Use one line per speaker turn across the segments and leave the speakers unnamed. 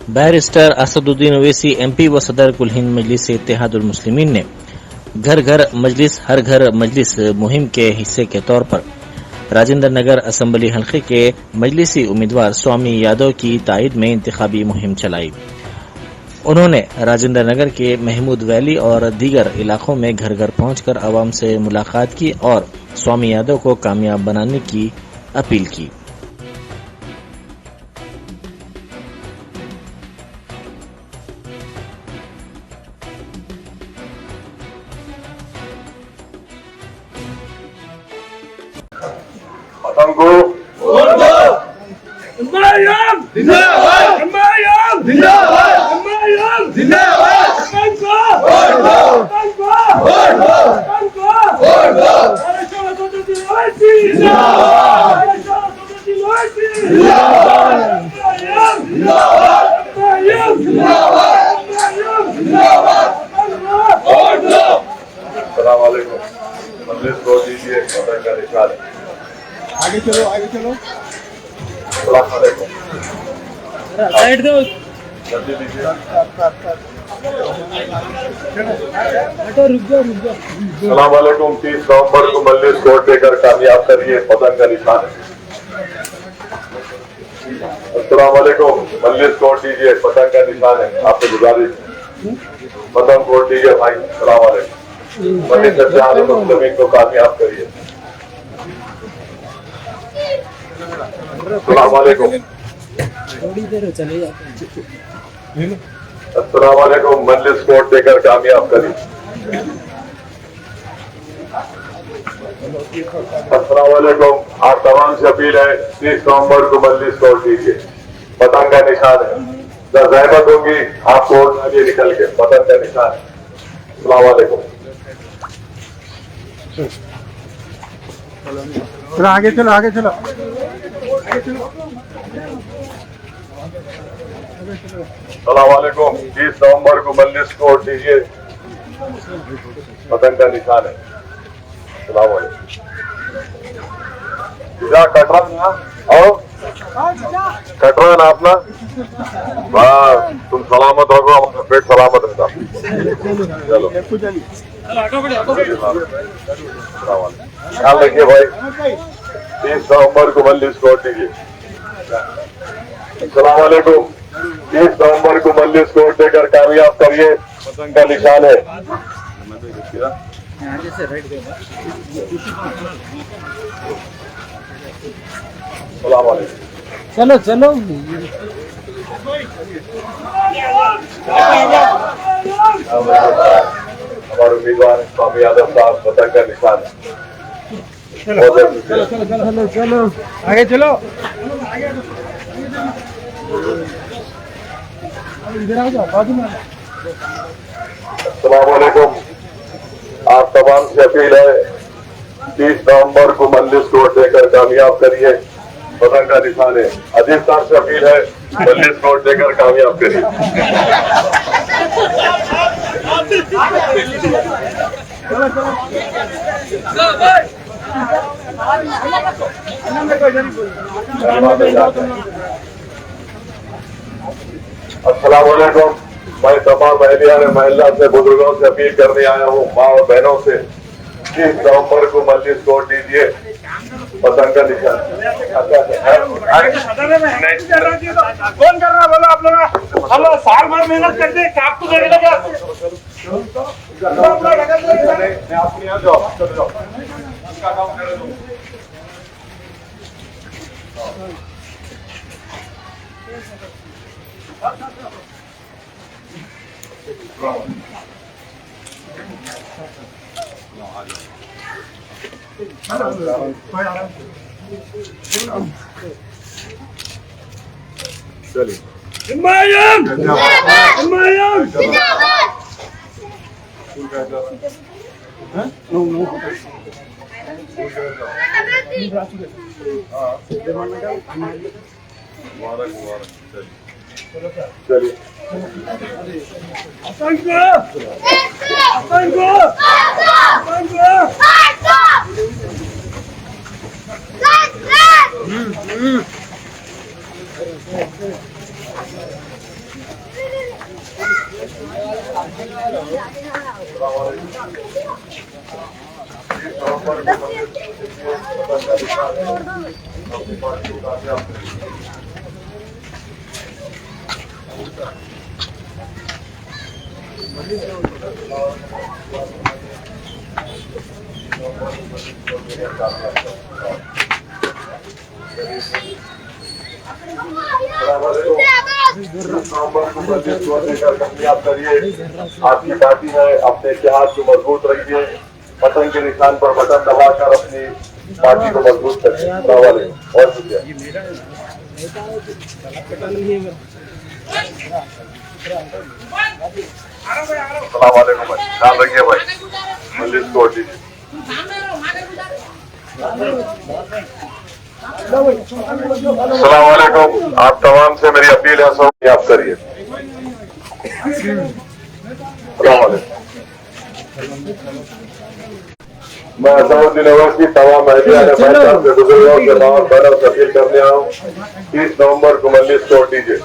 Barrister Asaduddin Owaisi MP व सदर कुल हिंद मजलिस इत्तेहादुल मुस्लिमीन ने घर घर मजलिस हर घर मजलिस मुहिम के हिस्से के तौर पर राजेंद्र नगर असम्बली हल्के के मजलिसी उम्मीदवार स्वामी यादव की तायद में इंतखाबी मुहिम चलाई। उन्होंने राजेंद्र नगर के महमूद वैली और दीगर इलाकों में घर घर पहुंचकर आवाम से मुलाकात की और स्वामी यादव को कामयाब बनाने की अपील की।
आगे चलो आगे चलो।
साइड दो।
सलाम वालेकुम। 30 नवंबर को मजलिस कोर्ट देकर कामयाब करिए, पतंग का निशान है। अस्सलाम वालेकुम। मजलिस कोर्ट दीजिए, पतंग का निशान है। आपसे गुजारिश पतंग कोर्ट दीजिए भाई। सलाम वालेकुम। मजलिस इत्तेहादुल मुस्लिमीन को कामयाब करिए। अस्सलाम वालेकुम।
थोड़ी देर चले जाते हैं।
अस्सलाम वालेकुम। मजलिस कोर्ट देकर कामयाब करिए। अस्सलाम वालेकुम। आप तमाम से अपील है, 30 नवंबर को मजलिस कोर्ट दीजिए, पतंग का निशान है। जब जहमत होगी आप कोर्ट आगे निकल के, पतंग का निशान है। अस्सलाम वालेकुम।
चलो आगे चलो आगे चलो।
अस्सलाम वालेकुम। 30 नवंबर को मजलिस कोर्ट दीजिए, पतंग का निशान है। अस्सलाम वालेकुम। कटरा ना आओ, कटरा ना अपना। हाँ, तुम सलामत होगो, हमारा पेट सलामत रहता। चलो ख्याल रखिए भाई। 30 नवंबर को मजलिस कोर्ट दीजिए। अस्सलाम वालेकुम। 30 नवंबर को मजलिस कोर्ट देकर कामयाब करिए, पतंग का निशान है। अस्सलाम वालेकुम।
चलो चलो।
हमारे उम्मीदवार स्वामी यादव साहब, पतंग का निशान है।
चलो चलो आगे चलो। इधर आ जाओ, बाजू में।
अस्सलाम वालेकुम। आप तमाम से अपील है, 30 नवंबर को मजलिस कोर्ट देकर कामयाब करिए, पतंग का निशान है। अजीज साहब से अपील है, मजलिस कोर्ट देकर कामयाब करिए। अस्सलाम वालेकुम। मैं तमाम महिला से बुजुर्गों से अपील करने आया हूँ, माँ और बहनों से, 30 नवंबर को मजलिस कोर्ट दीजिए, पतंग का निशान।
कौन कर रहा बोलो आप लोग? हम साल भर मेहनत करते हैं, आपको देने लगे।
आप यहाँ जाओ, चल जाओ, उसका काम कर दो। चलिए। चलिए अपनी पार्टी को कामयाब करिए। कामयाब करिए। आपकी पार्टी है, अपने इतिहास को मजबूत रखिए। पतंग के निशान पर बटन दबाकर अपनी पार्टी को मजबूत करिए। बहुत शुक्रिया। सलाम वालेकुम भाई, ध्यान रखिए भाई, मस्जिद तोड़ दीजिए। सलाम वालेकुम, आप तमाम से मेरी अपील है, सब आप करिए। सलाम वालेकुम। मैं असदुद्दीन अवैसी तमाम अहलिया ने मैदान से बुजुर्गों के नाम बैनर से अपील करने आया हूँ। 30 नवंबर को मस्जिद तोड़ दीजिए।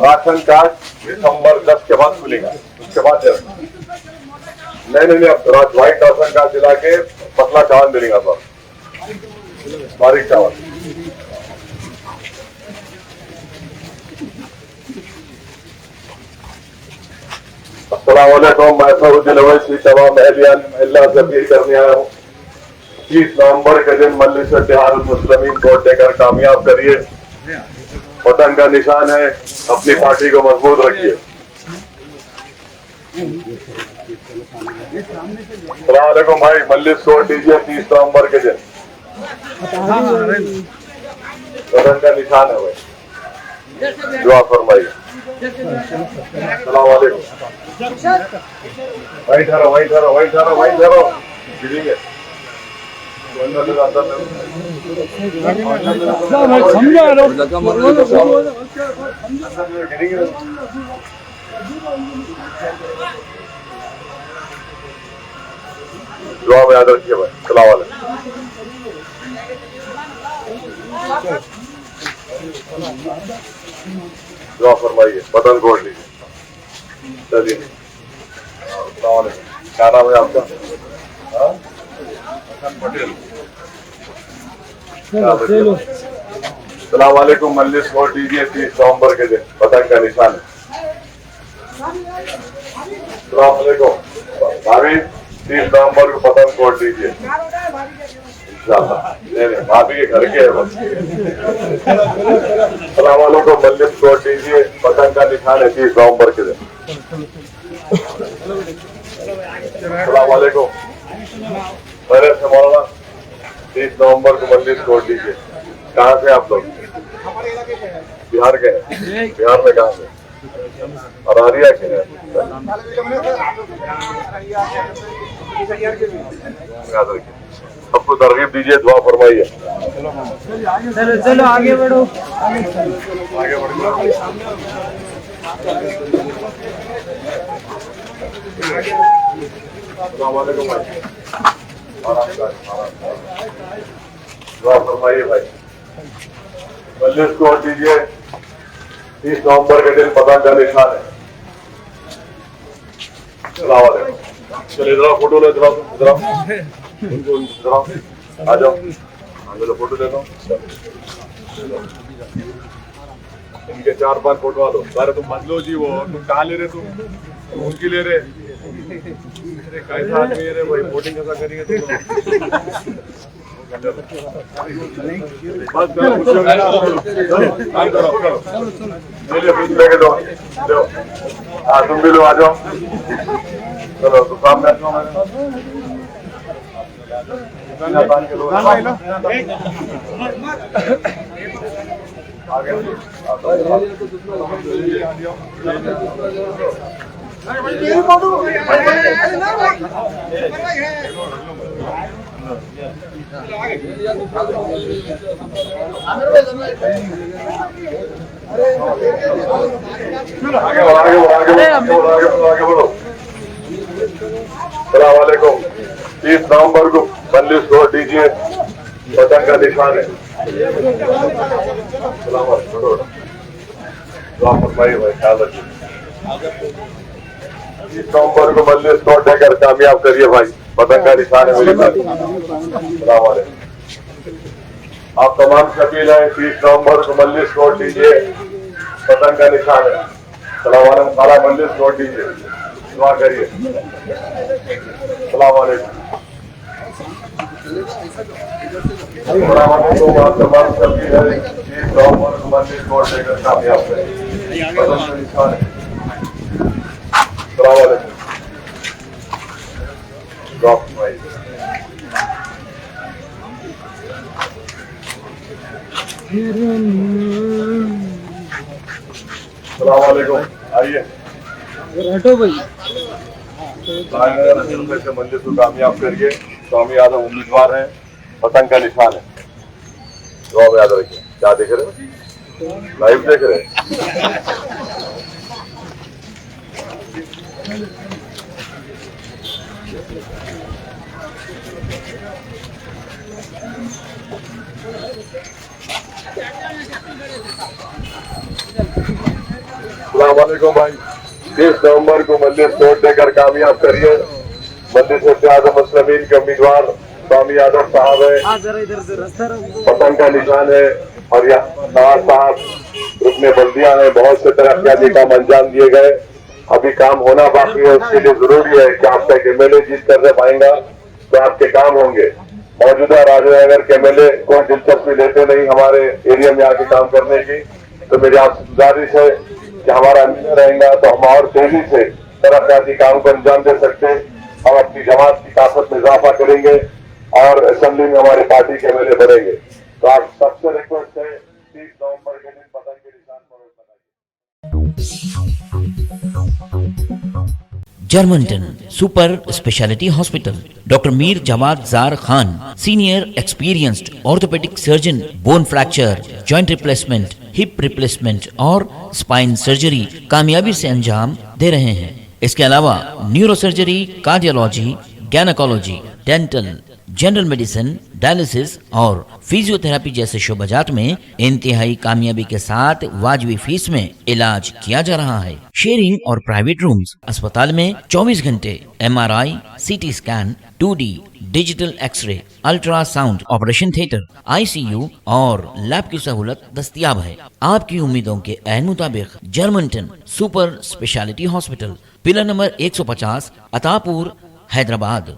राशन कार्ड दिसंबर 10 के बाद खुलेगा, उसके बाद नहीं, अब व्हाइट राशन कार्ड दिला के पतला चावल मिलेगा सर, बारीक चावल। अस्सलाम वालेकुम, मैं असदुद्दीन अवैसी तमाम अहलिया से अपील करने आया हूँ। 30 नवंबर के दिन मजलिस इत्तेहादुल मुस्लिमीन को देकर कामयाब करिए। पतंग का निशान है, अपनी पार्टी को मजबूत रखिए। अस्सलाम वालेकुम भाई, मजलिस तोड़ दीजिए 30 नवंबर के दिन। पतंग का निशान है भाई, दुआ फरमाइए। अस्सलाम वालेकुम। वहीं ठहरो गिरेंगे। दुआ में याद रखिए भाई। सलाम वालेकुम। दुआ फरमाइए, पतंग तोड़ लीजिए। चलिए, अस्सलाम वालेकुम। क्या नाम है आपका? पटेल। सलाम वालेकुम, मजलिस तोड़ दीजिए 30 नवंबर के दिन, पतंग का निशान है। सलाम वालेकुम भाभी, 30 नवंबर को पतंग तोड़ दीजिए इंशाल्लाह। नहीं, भाभी के घर के है बस। सलाम वालेकुम, मजलिस तोड़ दीजिए, पतंग का निशान है 30 नवंबर के दिन। सलाम वालेकुम, मेरे से मौलाना 30 नवंबर को मजलिस तोड़ दीजिए। कहाँ से आप लोग? बिहार के हैं? बिहार में कहाँ से? अरारिया के हैं? याद रखिए, सबको तरगीब दीजिए, दुआ फरमाइए।
चलो आगे बढ़ो।
आगे बढ़ो। अस्सलाम वालेकुम भाई, दुआ फरमाइए भाई। मजलिस तोड़ दीजिए 30 नवंबर के दिन, पतंग का निशान है। अस्सलाम वालेकुम। चलिए इधर फोटो ले, इधर आ जाओ, फोटो ले लो। इनके 4-5 फोटो आ दो। सारे तुम बदलो जी, वो तुम कहाँ ले रहे? तुम उनकी ले रहे? कैसा आदमी है रे भाई, वोटिंग कैसा करेंगे तुम? लेके दो, हाँ तुम भी लो, आ जाओ। चलो तो सामने आगे बढ़ो। सलाम वालेकुम। 30 नवंबर को मजलिस तोड़ दीजिए, पतंग का निशान है। सलाम वालेकुम। भाई ख्याल रखिए। 30 नवंबर को मजलिस तोड़ देकर कामयाब करिए भाई। पतंग का निशान है मेरे पास। सलाम वालेकुम। आप तमाम से अपील है 30 नवंबर को मजलिस नोट लीजिए, पतंग का निशान है। सलाम वालेकुम। सारा मजलिस नोट लीजिए, दुआ करिए। सलाम वालेकुम। आप तमाम से अपील है 30 नवंबर को मजलिस नोट लेकर कामयाब करें, पतंग का निशान है। सलाम वालेकुम। सलाम वालेकुम। आइए
हटो भाई।
से मंदिर को कामयाब करिए। स्वामी यादव उम्मीदवार हैं, पतंग का निशान है। दुआ में याद रखिए। क्या देख रहे हो? लाइव देख रहे हैं? सलामुअलैकुम भाई। 30 नवंबर को मजलिस नोट देकर कामयाब करिए। मजलिस से आज़म मुस्लिमीन के उम्मीदवार स्वामी यादव साहब है, पतंग का निशान है। और यहाँ साथ रुकने बंदियां हैं, बहुत से तरक्याती काम अंजाम दिए गए। अभी काम होना बाकी है, उसके लिए जरूरी है कि आपका एमएलए जीत कर रह पाएंगा तो आपके काम होंगे। मौजूदा राजनगर के एमएलए कोई दिलचस्पी लेते नहीं हमारे एरिया में आके काम करने की, तो मेरी आपसे गुजारिश है कि हमारा एमएलए रहेगा तो हम और तेजी से तरक्याती काम को अंजाम दे सकते हैं और अपनी जमात की ताकत में इजाफा करेंगे और असेंबली में हमारे पार्टी के एमएलए बनेंगे। तो आप सबसे रिक्वेस्ट है 30 नवंबर के दिन पतंग के निशान पर
Germantown super speciality hospital, doctor Mir Jawad Jar Khan, senior experienced orthopaedic surgeon, bone fracture, joint replacement, hip replacement और स्पाइन सर्जरी कामयाबी से अंजाम दे रहे हैं। इसके अलावा neuro surgery, cardiology, gynaecology, dental, general medicine, dialysis और फिजियोथेरेपी जैसे शोबाजात में इंतहाई कामयाबी के साथ वाजबी फीस में इलाज किया जा रहा है। शेयरिंग और प्राइवेट रूम्स, अस्पताल में 24 घंटे MRI, CT scan, 2D digital x ray, ultrasound, operation theatre, ICU और लैब की सहूलत दस्तयाब है। आपकी उम्मीदों के ऐन मुताबिक जर्मनटन super speciality hospital, pillar number 150, Attapur, Hyderabad.